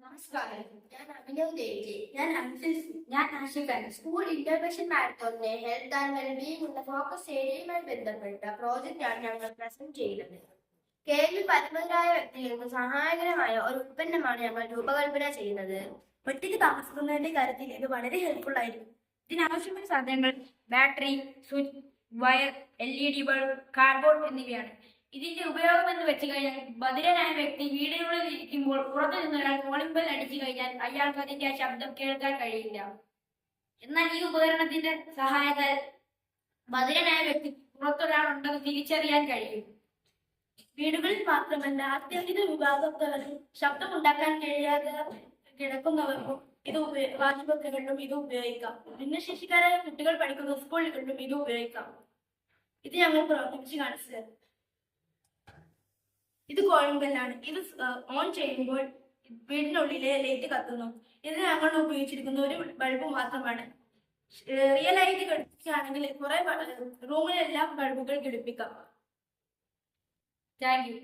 നമസ്കാരം, ഞാൻ അഭിനവ് ദേവി. ഞാൻ ആഷിഖൻ. സ്കൂൾ ഇന്റർവെൻഷൻ മാരത്തോണിലെ ഹെൽത്ത് ആൻഡ് വെൽബീയിങ് എന്ന ഫോക്കസ് ഏരിയയുമായി ബന്ധപ്പെട്ട പ്രോജക്റ്റാണ് ഞങ്ങൾ പ്രസന്റ് ചെയ്യുന്നത്. കേൾവി പരിമിതരായ വ്യക്തികൾക്ക് സഹായകരമായ ഒരു ഉൽപ്പന്നമാണ് ഞങ്ങൾ രൂപകൽപ്പന ചെയ്യുന്നത്. ഒറ്റയ്ക്ക് താമസിക്കുന്നതിന്റെ കാര്യത്തിൽ ഇത് വളരെ ഹെൽപ്ഫുൾ ആയിരിക്കും. ഇതിനാവശ്യമായ സാധനങ്ങൾ battery, switch, wire, LED bulb, cardboard എന്നിവയാണ്. ഇതിന്റെ ഉപയോഗം എന്ന് വെച്ച് കഴിഞ്ഞാൽ ബധിരനായ വ്യക്തി വീടിനുള്ളിൽ ഇരിക്കുമ്പോൾ പുറത്തു നിന്നൊരാൾ കോളിംഗ് ബെൽ അടിച്ചു കഴിഞ്ഞാൽ അയാൾക്ക് അതിന്റെ ശബ്ദം കേൾക്കാൻ കഴിയില്ല. എന്നാൽ ഈ ഉപകരണത്തിന്റെ സഹായത്താൽ ബധിരനായ വ്യക്തി പുറത്തൊരാൾ ഉണ്ടെന്ന് തിരിച്ചറിയാൻ കഴിയും. വീടുകളിൽ മാത്രമല്ല, അത്യാഹിത വിഭാഗത്തവരും ശബ്ദമുണ്ടാക്കാൻ കഴിയാതെ കിടക്കുന്നവർക്കും ആശുപത്രികളിലും ഇത് ഉപയോഗിക്കാം. ഭിന്നശേഷിക്കാരായ കുട്ടികൾ പഠിക്കുന്ന സ്കൂളുകളിലും ഇത് ഉപയോഗിക്കാം. ഇത് ഞങ്ങൾ പ്രവർത്തിപ്പിച്ച് കാണിച്ചു തരാം. ഇത് കോളിംഗ് ബെല്ലാണ്. ഇത് ഓൺ ചെയ്യുമ്പോൾ വീടിനുള്ളിലെ ലൈറ്റ് കത്തുന്നു. ഇത് ഞങ്ങൾ ഉപയോഗിച്ചിരിക്കുന്ന ഒരു ബൾബ് മാത്രമാണ്. റിയൽ ആയിട്ട് ഘടിപ്പിക്കുകയാണെങ്കിൽ കുറെ റൂമിലെല്ലാം ബൾബുകൾ ഘടിപ്പിക്കാം. Thank you.